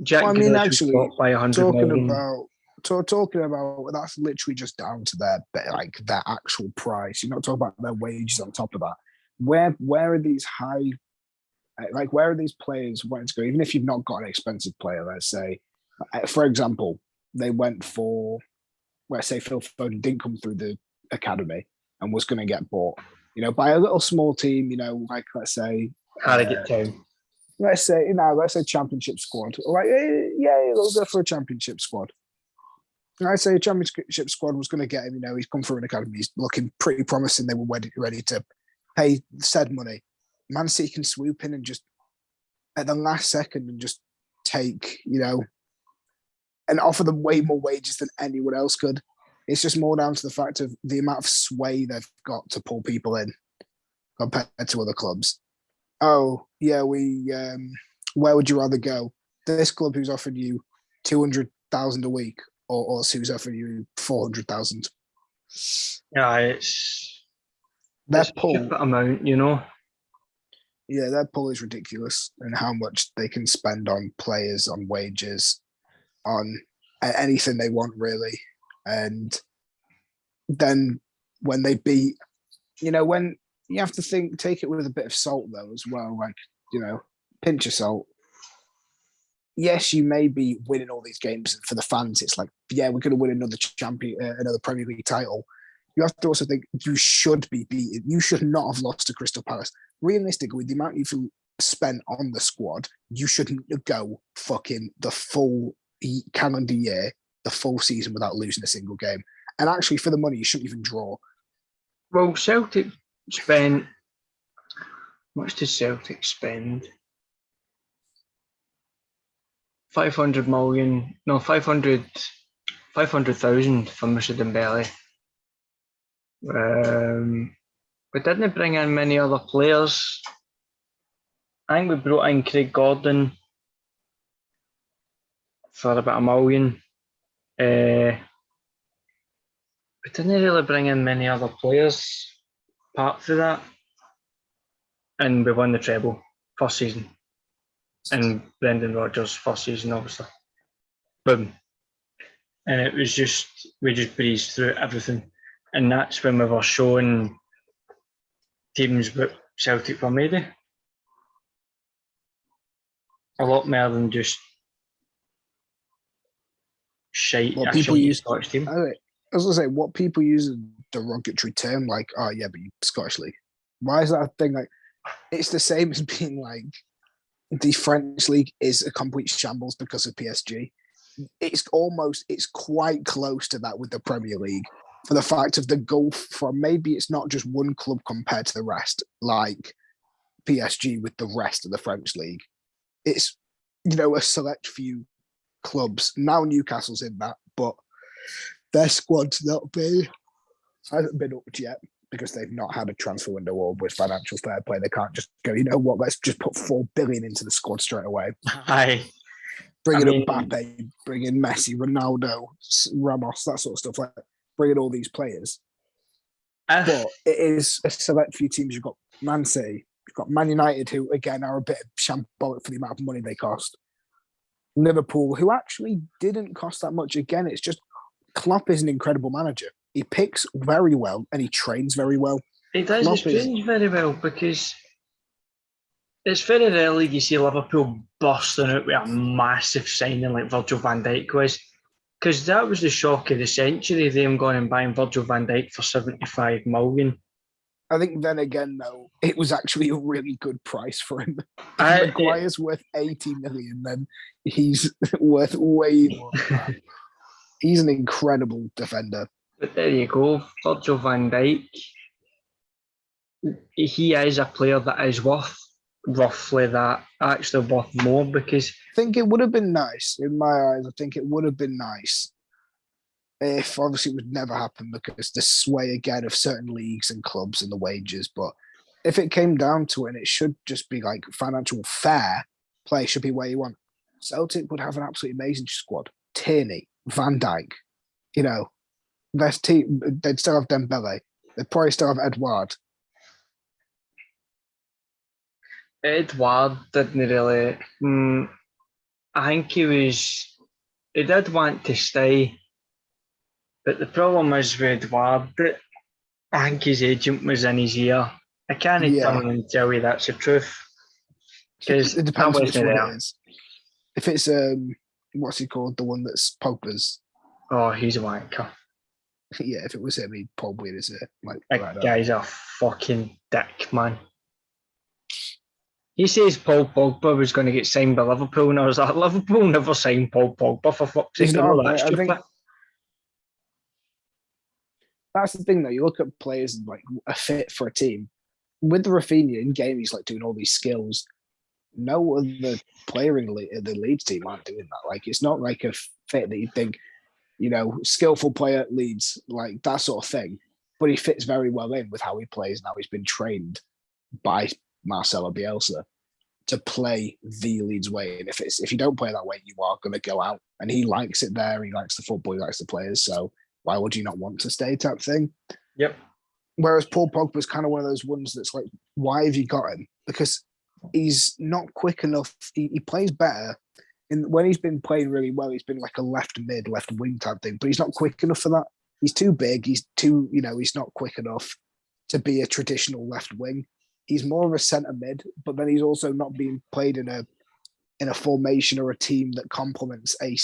Actually, by 100 talking about that's literally just down to their actual price. You're not talking about their wages on top of that. Where are these high, where are these players wanting to go? Even if you've not got an expensive player, let's say, for example, they went for, let's say Phil Foden didn't come through the academy and was going to get bought, by a little small team, let's say Harrogate Town. Let's say championship squad. They'll go for a championship squad. I'd say a championship squad was going to get him. He's come through an academy. He's looking pretty promising. They were ready to pay said money. Man City can swoop in and just at the last second and just take, and offer them way more wages than anyone else could. It's just more down to the fact of the amount of sway they've got to pull people in compared to other clubs. Oh, yeah, where would you rather go? This club who's offering you 200,000 a week, or us who's offering you 400,000. Yeah, it's that pull amount, Yeah, their pull is ridiculous, and how much they can spend on players, on wages, on anything they want, really. And then when they beat, when you have to take it with a bit of salt though as well, pinch of salt. Yes, you may be winning all these games for the fans. It's like, yeah, we're going to win another another Premier League title. You have to also think you should be beaten. You should not have lost to Crystal Palace. Realistically, with the amount you've spent on the squad, you shouldn't go fucking the full calendar year, the full season without losing a single game. And actually, for the money, you shouldn't even draw. Well, Celtic spent. How much did Celtic spend? 500 million, no, 500,000 for Mr. Dembele. We didn't bring in many other players. I think we brought in Craig Gordon for about $1 million. We didn't really bring in many other players apart from that. And we won the treble first season. And Brendan Rodgers' first season, obviously. Boom. And it was just, we just breezed through everything. And that's when we were showing teams what Celtic were made of. A lot more than just shite. Well, people use Scottish team. I was going to say, what people use a derogatory term like, oh yeah, but you Scottish League. Why is that a thing? Like, it's the same as being like, the French league is a complete shambles because of PSG. It's quite close to that with the Premier League, for the fact of the gulf from, maybe it's not just one club compared to the rest, like PSG with the rest of the French league. It's, a select few clubs. Now Newcastle's in that, but their squad's hasn't been upped yet because they've not had a transfer window or with financial fair play. They can't just go, you know what, let's just put 4 billion into the squad straight away. Bring in Mbappe, bring in Messi, Ronaldo, Ramos, that sort of stuff. Like, bring in all these players. But it is a select few teams. You've got Man City, you've got Man United, who again are a bit of shambolic for the amount of money they cost. Liverpool, who actually didn't cost that much. Again, it's just Klopp is an incredible manager. He picks very well and he trains very well. He does. He trains very well, because it's very rarely you see Liverpool bursting out with a massive signing like Virgil van Dijk was, because that was the shock of the century, them going and buying Virgil van Dijk for 75 million. I think then again, though, it was actually a really good price for him. If Maguire's worth 80 million, then he's worth way more than that. He's an incredible defender. But there you go, Virgil van Dijk. He is a player that is worth roughly that, actually worth more, because I think it would have been nice, in my eyes, I think it would have been nice if, obviously it would never happen because the sway again of certain leagues and clubs and the wages, but if it came down to it, and it should just be like financial fair play should be where you want, Celtic would have an absolutely amazing squad. Tierney, Van Dijk, best team. They'd still have Dembele. They'd probably still have Edouard. Edouard didn't really. I think he did want to stay, but the problem is with Edouard that I think his agent was in his ear. I can't turn and tell you that's the truth, because it depends which one it is. If it's what's he called, the one that's Pogba's? Oh, he's a wanker. Yeah, if it was him, he'd probably is it. Like that guy's a fucking dick, man. He says Paul Pogba was going to get signed by Liverpool, and I was like, Liverpool never signed Paul Pogba, for fuck's sake. I think that's the thing, though. You look at players like a fit for a team. With Rafinha in game, he's like doing all these skills. No other player in the Leeds team aren't doing that. Like, it's not like a fit that you think, skillful player at Leeds, like that sort of thing. But he fits very well in with how he plays now. He's been trained by Marcelo Bielsa to play the Leeds way. And if you don't play that way, you are going to go out. And he likes it there. He likes the football. He likes the players. So why would you not want to stay type thing? Yep. Whereas Paul Pogba is kind of one of those ones that's like, why have you got him? Because he's not quick enough. He plays better. And when he's been playing really well, he's been like a left mid, left wing type thing, but he's not quick enough for that. He's too big. He's not quick enough to be a traditional left wing. He's more of a centre mid, but then he's also not being played in a formation or a team that complements a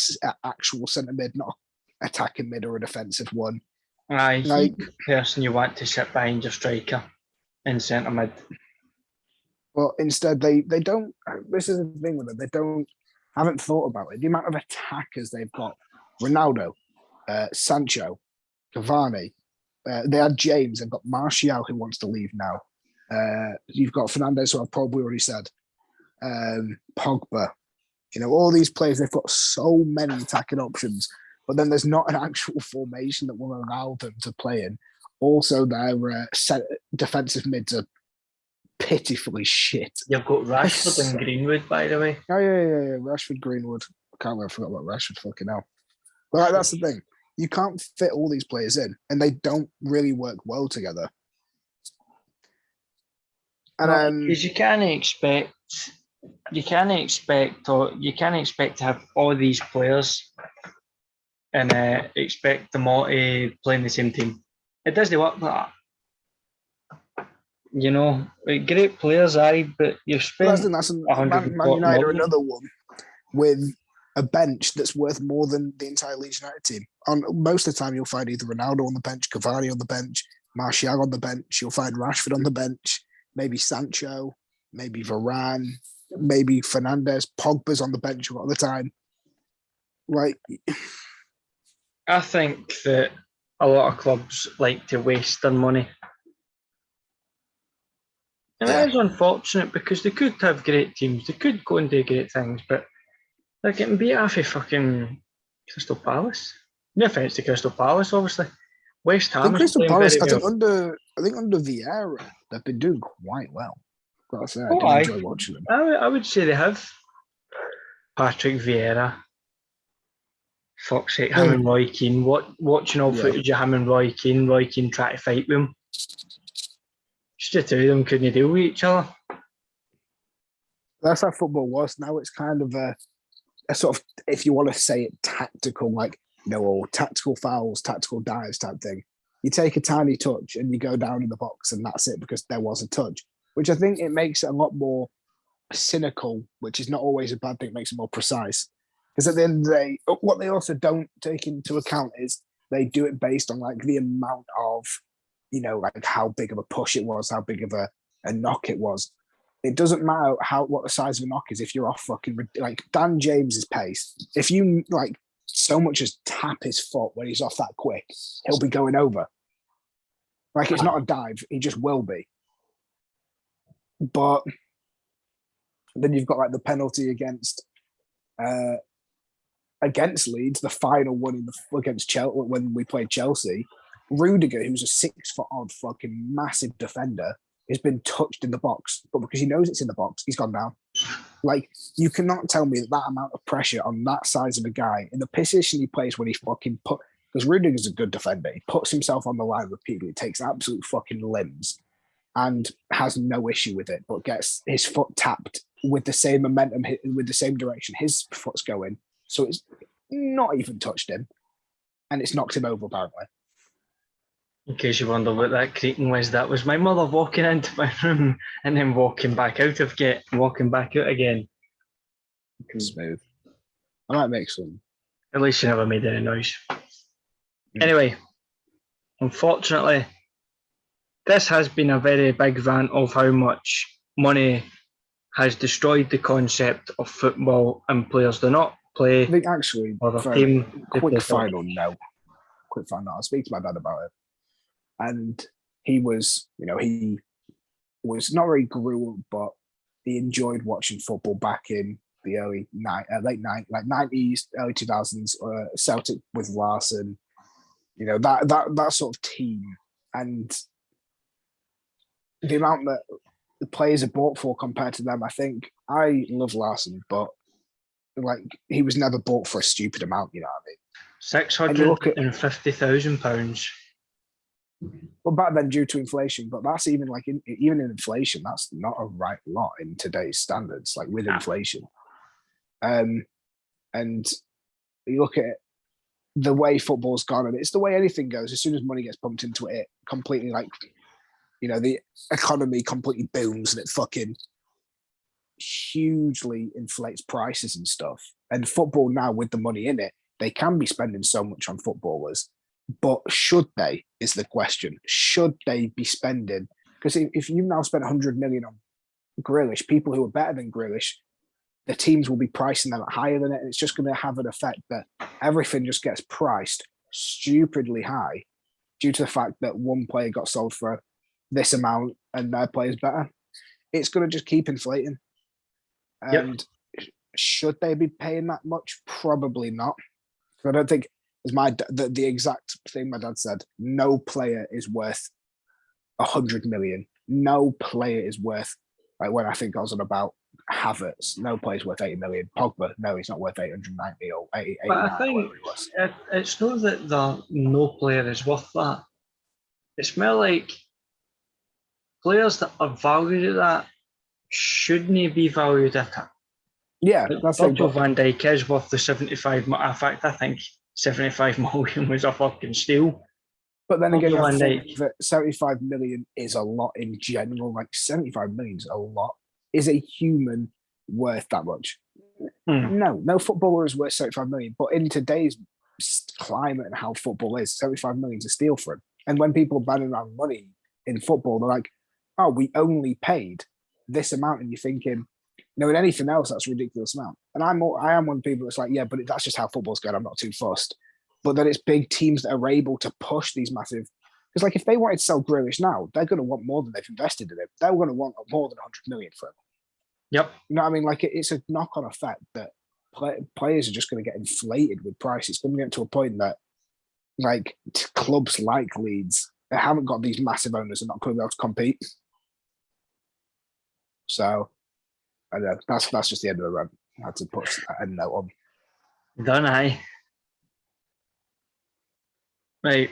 actual centre mid, not attacking mid or a defensive one. He's the person you want to sit behind your striker in centre mid. But instead, they don't. This is the thing with them. Haven't thought about it. The amount of attackers they've got: Ronaldo, Sancho, Cavani. They had James. They've got Martial, who wants to leave now. You've got Fernandes, who I've probably already said. Pogba. All these players, they've got so many attacking options, but then there's not an actual formation that will allow them to play in. Also, their defensive mids are pitifully shit. You've got Rashford and Greenwood, by the way. Oh, yeah. Rashford, Greenwood. I can't remember, I forgot about Rashford fucking hell. But that's the thing. You can't fit all these players in, and they don't really work well together. And because you can't expect to have all these players and expect them all to play in the same team. It doesn't work like that. Great players, but you've spent Man United are another one with a bench that's worth more than the entire Leeds United team. On most of the time, you'll find either Ronaldo on the bench, Cavani on the bench, Martial on the bench. You'll find Rashford on the bench, maybe Sancho, maybe Varane, maybe Fernandes. Pogba's on the bench a lot of the time. Like, I think that a lot of clubs like to waste their money. And it is unfortunate because they could have great teams. They could go and do great things, but they're getting beat off of fucking Crystal Palace. No offence to Crystal Palace, obviously. West Ham. Crystal Palace, I think under Vieira, they've been doing quite well. Gotta say, I do enjoy watching them. I would say they have. Patrick Vieira. Fuck's sake, him and Roy Keane. Watching all footage of him and Roy Keane trying to fight with him. Just the two of them couldn't deal with each other. That's how football was. Now it's kind of a sort of, if you want to say it, tactical, tactical fouls, tactical dives type thing. You take a tiny touch and you go down in the box and that's it because there was a touch, which I think it makes it a lot more cynical, which is not always a bad thing. It makes it more precise. Because at the end of the day, what they also don't take into account is they do it based on the amount of, how big of a push it was, how big of a knock it was. It doesn't matter what the size of a knock is if you're off fucking Dan James's pace. If you so much as tap his foot when he's off that quick, he'll be going over. It's not a dive, he just will be. But then you've got the penalty against Leeds, the final one against Chelsea when we played Chelsea. Rudiger, who's a 6-foot-odd fucking massive defender, has been touched in the box, but because he knows it's in the box, he's gone down. You cannot tell me that amount of pressure on that size of a guy in the position he plays when he fucking because Rudiger's a good defender. He puts himself on the line repeatedly, takes absolute fucking limbs, and has no issue with it, but gets his foot tapped with the same momentum, with the same direction his foot's going. So it's not even touched him, and it's knocked him over, apparently. In case you wonder what that creaking was, that was my mother walking into my room and then walking back out again. Smooth. I might make some. At least she never made any noise. Anyway, unfortunately, this has been a very big rant of how much money has destroyed the concept of football and players do not play. I think actually, quick final note. I'll speak to my dad about it. And he was, he was not very grew up, but he enjoyed watching football back in the late 90s, early 2000s, Celtic with Larson, that sort of team. And the amount that the players are bought for compared to them, I think I love Larson, but he was never bought for a stupid amount, you know what I mean? £650,000. Well, back then, due to inflation, but that's even even in inflation, that's not a right lot in today's standards. With inflation, and you look at the way football's gone, and it's the way anything goes. As soon as money gets pumped into it, completely the economy completely booms and it fucking hugely inflates prices and stuff. And football now, with the money in it, they can be spending so much on footballers. But should they, is the question. Should they be spending? Because if you've now spent 100 million on Grealish, people who are better than Grealish, the teams will be pricing them higher than it. And it's just going to have an effect that everything just gets priced stupidly high due to the fact that one player got sold for this amount and their player's better. It's going to just keep inflating. And should they be paying that much? Probably not. I don't think, as the exact thing my dad said, no player is worth 100 million. No player is worth, like when I think I was on about Havertz, no player's worth 80 million. Pogba, no, he's not worth 890 or 80, But I think it's not that no player is worth that. It's more like players that are valued at that shouldn't be valued at it. Yeah, that's Virgil van Dijk is worth the 75. In fact, I think 75 million was a fucking steal. But then again, I think that 75 million is a lot in general. Like 75 million is a lot. Is a human worth that much? No footballer is worth 75 million. But in today's climate and how football is, 75 million is a steal for him. And when people are banning around money in football, they're like, oh, we only paid this amount. And you're thinking, in anything else, that's a ridiculous amount. And I am one of the people that's like, yeah, but that's just how football's going. I'm not too fussed. But then it's big teams that are able to push these massive. Because, like, if they wanted to sell Grealish now, they're going to want more than they've invested in him. They're going to want more than 100 million for him. Yep. You know what I mean? Like, it's a knock-on effect that players are just going to get inflated with price. It's going to get to a point that, like, clubs like Leeds, they haven't got these massive owners and not going to be able to compete. So, I know that's just the end of the run. I had to put a note on. Don't I? Right.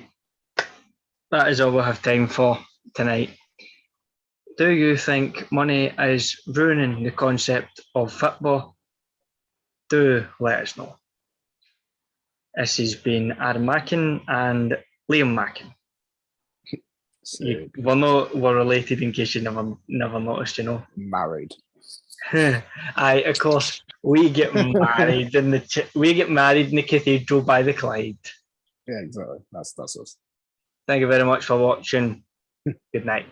That is all we have time for tonight. Do you think money is ruining the concept of football? Do let us know. This has been Adam Mackin and Liam Mackin. We're related in case you never noticed, Married. Aye, of course. We get married in the cathedral by the Clyde. Yeah, exactly. That's us. Thank you very much for watching. Good night.